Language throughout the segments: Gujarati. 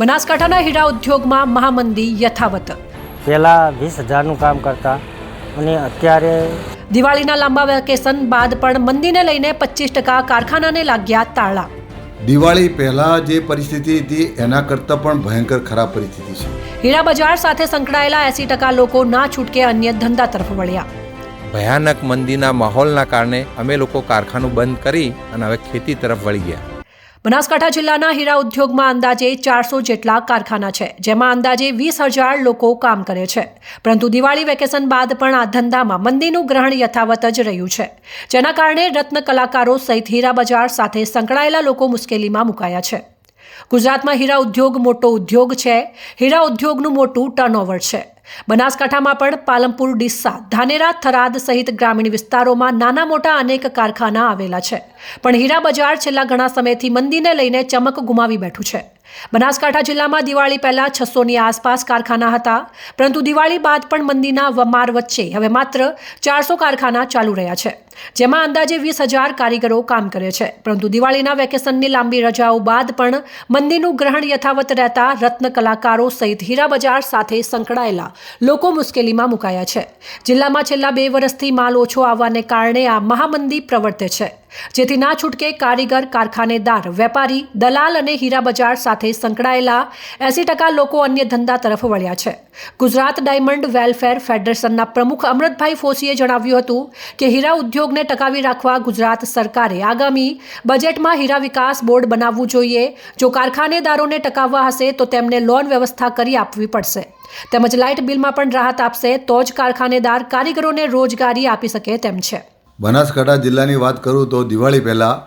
બનાસકાંઠાના હીરા ઉદ્યોગમાં મહામંદી યથાવત। પહેલાં 20,000નું કામ કરતા અને અત્યારે દિવાળીના લાંબા વેકેશન બાદ પણ મંદીને લઈને 25% કારખાનાને લાગ્યા તાળા। દિવાળી પહેલાં જે પરિસ્થિતિ હતી એના કરતાં પણ ભયંકર ખરાબ પરિસ્થિતિ છે। હીરા બજાર સાથે સંકળાયેલા 80% લોકો ના છૂટકે અન્ય ધંધા તરફ વળ્યા। ભયાનક મંદીના માહોલના કારણે અમે લોકો કારખાનું બંધ કરી અને હવે ખેતી તરફ વળી ગયા। બનાસકાંઠા જિલ્લાના હીરા ઉદ્યોગમાં અંદાજે 400 જેટલા કારખાના છે, જેમાં અંદાજે 20,000 લોકો કામ કરે છે। પરંતુ દિવાળી વેકેશન બાદ પણ આ ધંધામાં મંદીનું ગ્રહણ યથાવત જ રહ્યું છે, જેના કારણે રત્ન કલાકારો સહિત હીરા બજાર સાથે સંકળાયેલા લોકો મુશ્કેલીમાં મુકાયા છે। ગુજરાતમાં હીરા ઉદ્યોગ મોટો ઉદ્યોગ છે। હીરા ઉદ્યોગનું મોટું ટર્નઓવર છે। બનાસકાંઠામાં પણ પાલનપુર, ડીસા, ધાનેરા, થરાદ સહિત ગ્રામીણ વિસ્તારોમાં નાના મોટા અનેક કારખાના આવેલા છે, પણ હીરા બજાર છેલ્લા ઘણા સમયથી મંદીને લઈને ચમક ગુમાવી બેઠું છે। બનાસકાંઠા જિલ્લામાં દિવાળી પહેલા 600ની આસપાસ કારખાના હતા, પરંતુ દિવાળી બાદ પણ મંદીના વમાર વચ્ચે હવે માત્ર 400 કારખાના ચાલુ રહ્યા છે, જેમાં અંદાજે 20,000 કારીગરો કામ કરે છે। પરંતુ દિવાળીના વેકેશનની લાંબી રજાઓ બાદ પણ મંદીનું ગ્રહણ યથાવત રહેતા રત્ન કલાકારો સહિત હીરા બજાર સાથે સંકળાયેલા લોકો મુશ્કેલીમાં મુકાયા છે। જિલ્લામાં છેલ્લા 2 વર્ષથી માલ ઓછો આવવાને કારણે આ મહામંદી પ્રવર્તે છે, જેથી ના છૂટકે કારીગર, કારખાનેદાર, વેપારી, દલાલ અને હીરા બજાર સાથે સંકળાયેલા 80% લોકો અન્ય ધંધા તરફ વળ્યા છે। ગુજરાત ડાયમંડ વેલફેર ફેડરેશનના પ્રમુખ અમૃતભાઈ ફોસીએ જણાવ્યું હતું કે હીરા ઉદ્યોગને ટકાવી રાખવા ગુજરાત સરકારે આગામી બજેટમાં હીરા વિકાસ બોર્ડ બનાવવું જોઈએ। જો કારખાનેદારોને ટકાવવા હશે તો તેમને લોન વ્યવસ્થા કરી આપવી પડશે, તેમજ લાઇટ બિલમાં પણ રાહત આપશે તો જ કારખાનેદાર કારીગરોને રોજગારી આપી શકે તેમ છે। બનાસકાંઠા જિલ્લાની વાત કરું તો દિવાળી પહેલાં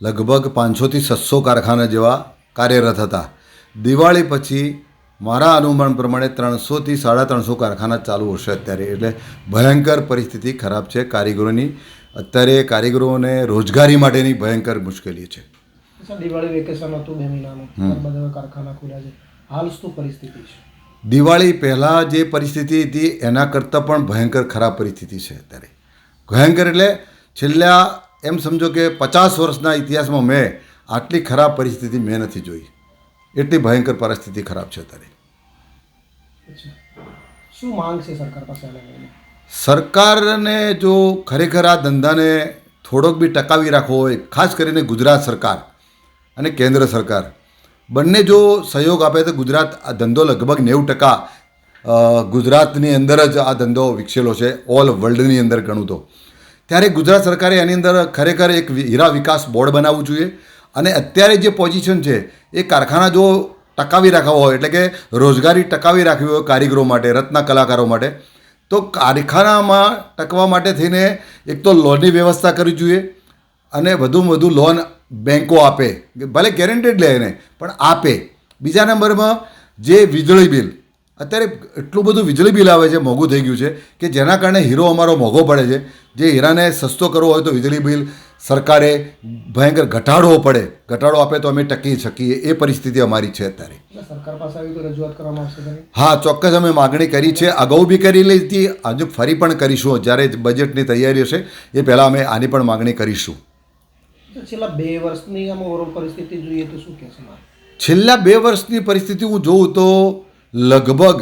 લગભગ 500થી 600 કારખાના જેવા કાર્યરત હતા। દિવાળી પછી મારા અનુમાન પ્રમાણે 300થી 350 કારખાના ચાલુ હશે અત્યારે। એટલે ભયંકર પરિસ્થિતિ ખરાબ છે કારીગરોની। અત્યારે કારીગરોને રોજગારી માટેની ભયંકર મુશ્કેલી છે। દિવાળી વેકેશન હતું 2 મહિનાનું, બધા કારખાના ખુલ્યા છે, હાલ શું પરિસ્થિતિ છે? દિવાળી પહેલાં જે પરિસ્થિતિ હતી એના કરતાં પણ ભયંકર ખરાબ પરિસ્થિતિ છે અત્યારે। ભયંકર એટલે છેલ્લા એમ સમજો કે 50 વર્ષના ઇતિહાસમાં મેં આટલી ખરાબ પરિસ્થિતિ મેં નથી જોઈ। એટલી ભયંકર પરિસ્થિતિ ખરાબ છે અત્યારે। શું માંગ છે સરકાર પાસે? સરકારને જો ખરેખર આ ધંધાને થોડોક બી ટકાવી રાખવો હોય, ખાસ કરીને ગુજરાત સરકાર અને કેન્દ્ર સરકાર બંને જો સહયોગ આપે તો ગુજરાત આ ધંધો લગભગ 90% ગુજરાતની અંદર જ આ ધંધો વિકસેલો છે, ઓલ વર્લ્ડની અંદર ગણું તો। ત્યારે ગુજરાત સરકારે એની અંદર ખરેખર એક હીરા વિકાસ બોર્ડ બનાવવું જોઈએ। અને અત્યારે જે પોઝિશન છે એ કારખાના જો ટકાવી રાખવા હોય, એટલે કે રોજગારી ટકાવી રાખવી હોય કારીગરો માટે, રત્ન કલાકારો માટે, તો કારખાનામાં ટકવા માટે થઈને એક તો લોનની વ્યવસ્થા કરવી જોઈએ અને વધુમાં વધુ લોન બેન્કો આપે, ભલે ગેરંટેડ લે એને પણ આપે। બીજા નંબરમાં જે વીજળી બિલ, અત્યારે એટલું બધું વીજળી બિલ આવે છે, મોંઘું થઈ ગયું છે કે જેના કારણે હીરો અમારો મોંઘો પડે છે। જે હીરાને સસ્તો કરવો હોય તો વીજળી બિલ સરકારે ભયંકર ઘટાડવો પડે, ઘટાડો આપે તો અમે ટકી શકીએ, એ પરિસ્થિતિ અમારી છે અત્યારે। સરકાર પાસે આવી તો રજૂઆત કરવામાં આવશે? હા, ચોક્કસ અમે માગણી કરી છે, અગાઉ બી કરેલી હતી, હજુ ફરી પણ કરીશું। જ્યારે બજેટની તૈયારી હશે એ પહેલાં અમે આની પણ માગણી કરીશું। છેલ્લા 2 વર્ષની આમ ઓવરઓલ પરિસ્થિતિ જોઈએ તો શું કહેશો? છેલ્લા 2 વર્ષની પરિસ્થિતિ હું જોઉં તો લગભગ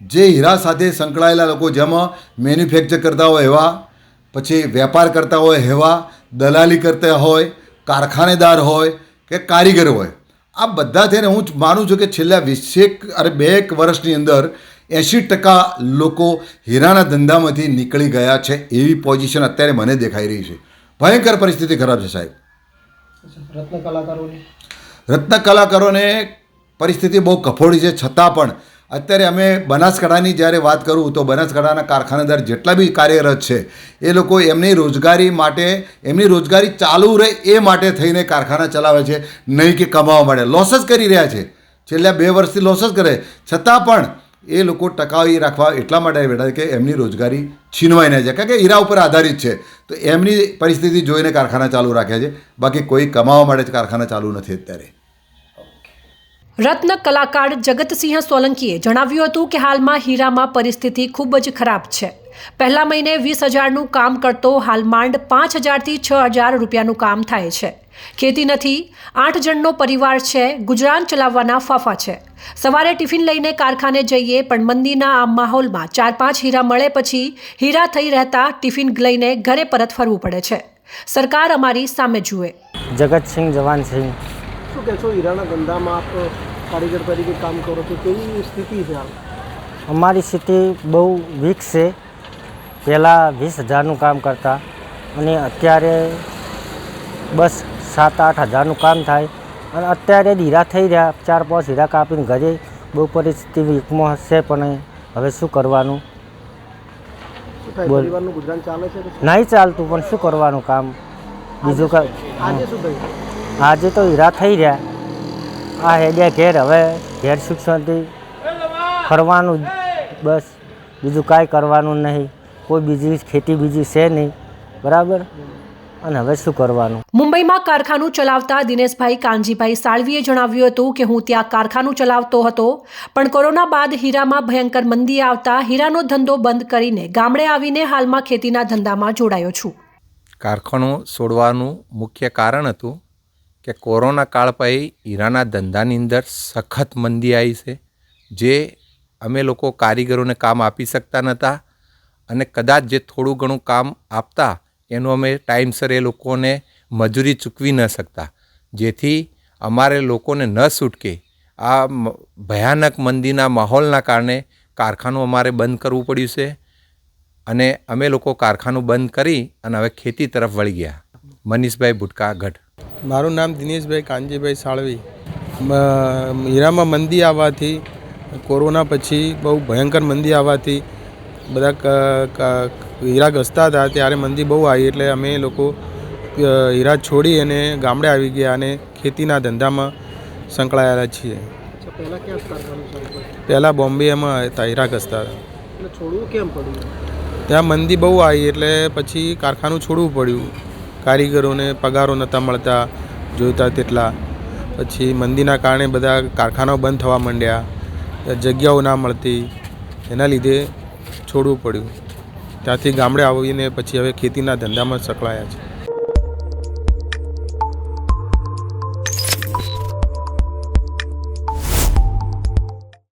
જે હીરા સાથે સંકળાયેલા લોકો, જેમાં મેન્યુફેક્ચર કરતા હોય એવા, પછી વેપાર કરતા હોય એવા, દલાલી કરતા હોય, કારખાનેદાર હોય કે કારીગર હોય, આ બધા થઈને હું માનું છું કે છેલ્લા 2 વર્ષની અંદર 80% લોકો હીરાના ધંધામાંથી નીકળી ગયા છે, એવી પોઝિશન અત્યારે મને દેખાઈ રહી છે। ભયંકર પરિસ્થિતિ ખરાબ છે સાહેબ। રત્ન કલાકારોને પરિસ્થિતિ બહુ કફોડી છે, છતાં પણ અત્યારે અમે બનાસકાંઠાની જ્યારે વાત કરું તો બનાસકાંઠાના કારખાનેદાર જેટલા બી કાર્યરત છે એ લોકો એમની રોજગારી માટે, એમની રોજગારી ચાલુ રહે એ માટે થઈને કારખાના ચલાવે છે, નહીં કે કમાવા માટે। લોસ જ કરી રહ્યા છે, છેલ્લા 2 વર્ષથી લોસ જ કરે, છતાં પણ એ લોકો ટકાવી રાખવા એટલા માટે બેઠા છે કે એમની રોજગારી છીનવાઈ ન જાય, કારણ કે હીરા ઉપર આધારિત છે, તો એમની પરિસ્થિતિ જોઈને કારખાના ચાલુ રાખ્યા છે, બાકી કોઈ કમાવા માટે જ કારખાના ચાલુ નથી અત્યારે। રત્ન કલાકાર જગતસિંહ સોલંકીએ જણાવ્યું હતું કે હાલમાં હીરામાં પરિસ્થિતિ ખૂબ જ ખરાબ છે। પહેલા મહિને 20,000નું કામ કરતો હાલ માંડ 5,000થી 6,000 રૂપિયાનું કામ થાય છે. ખેતી નથી, 8 જણનો પરિવાર છે, ગુજરાન ચલાવવાના ફાફા છે. સવારે ટિફિન લઈને કારખાને જઈએ પણ મંદીના આ માહોલમાં 4-5 હીરા મળે પછી હીરા થઈ રહેતા ટિફિન લઈને ઘરે પરત ફરવું પડે છે. સરકાર અમારી સામે જુએ. જગતસિંહ જવાનસિંહ. શું કહેશો, હીરાના ધંધામાં આપ કારીગર તરીકે કામ કરો છો, કેવી સ્થિતિ છે હાલ? અમારી સ્થિતિ બહુ વીક છે. પહેલાં 20,000નું કામ કરતા અને અત્યારે બસ 7-8 હજારનું કામ થાય. અને અત્યારે હીરા થઈ રહ્યા, 4-5 હીરા કાપીને ઘરે બહુ પરિસ્થિતિ વીકમાં હશે. પણ હવે શું કરવાનું? શું થાય, પરિવારનું ગુજરાન ચાલે છે? નહીં ચાલતું, પણ શું કરવાનું કામ બીજું કાંઈ. આજે શું થયું? આજે તો હીરા થઈ રહ્યા, આ હેડ્યા ઘેર. હવે ઘેર શિક્ષણથી ફરવાનું બસ, બીજું કાંઈ કરવાનું નહીં. કોઈ બીજી ખેતી બીજી છે નહીં, બરાબર. અને હવે શું કરવાનું? મુંબઈમાં કારખાનું ચલાવતા દિનેશભાઈ કાનજીભાઈ સાળવીએ જણાવ્યું હતું કે હું ત્યાં કારખાનું ચલાવતો હતો, પણ કોરોના બાદ હીરામાં ભયંકર મંદી આવતા હીરાનો ધંધો બંધ કરીને ગામડે આવીને હાલમાં ખેતીના ધંધામાં જોડાયો છું. કારખાનું છોડવાનું મુખ્ય કારણ હતું કે કોરોના કાળ પછી હીરાના ધંધાની અંદર સખત મંદી આવી છે. જે અમે લોકો કારીગરોને કામ આપી શકતા નહોતા અને કદાચ જે થોડું ઘણું કામ આપતા એનું અમે ટાઈમસર એ લોકોને મજૂરી ચૂકવી ન શકતા, જેથી અમારે લોકોને ન છૂટકે આ ભયાનક મંદીના માહોલના કારણે કારખાનું અમારે બંધ કરવું પડ્યું છે. અને અમે લોકો કારખાનું બંધ કરી અને હવે ખેતી તરફ વળી ગયા. મનીષભાઈ ભુટકા, ગઢ. મારું નામ દિનેશભાઈ કાનજીભાઈ સાળવી. હીરામાં મંદી આવવાથી, કોરોના પછી બહુ ભયંકર મંદી આવવાથી બધા હીરા ઘસતા હતા. ત્યારે મંદી બહુ આવી એટલે અમે લોકો હીરા છોડી અને ગામડે આવી ગયા અને ખેતીના ધંધામાં સંકળાયેલા છીએ. પહેલાં ક્યાં કારખાનું ચાલુ હતું? પહેલાં બોમ્બેમાં હતા, હીરા ઘસતા હતા. એટલે છોડવું કેમ પડ્યું? ત્યાં મંદી બહુ આવી એટલે પછી કારખાનું છોડવું પડ્યું. કારીગરોને પગારો નહોતા મળતા જોઈતા તેટલા. પછી મંદીના કારણે બધા કારખાનાઓ બંધ થવા માંડ્યા, જગ્યાઓ ના મળતી, એના લીધે છોડવું પડ્યું. ત્યાંથી ગામડે આવીને પછી હવે ખેતીના ધંધામાં સંકળાયા છે.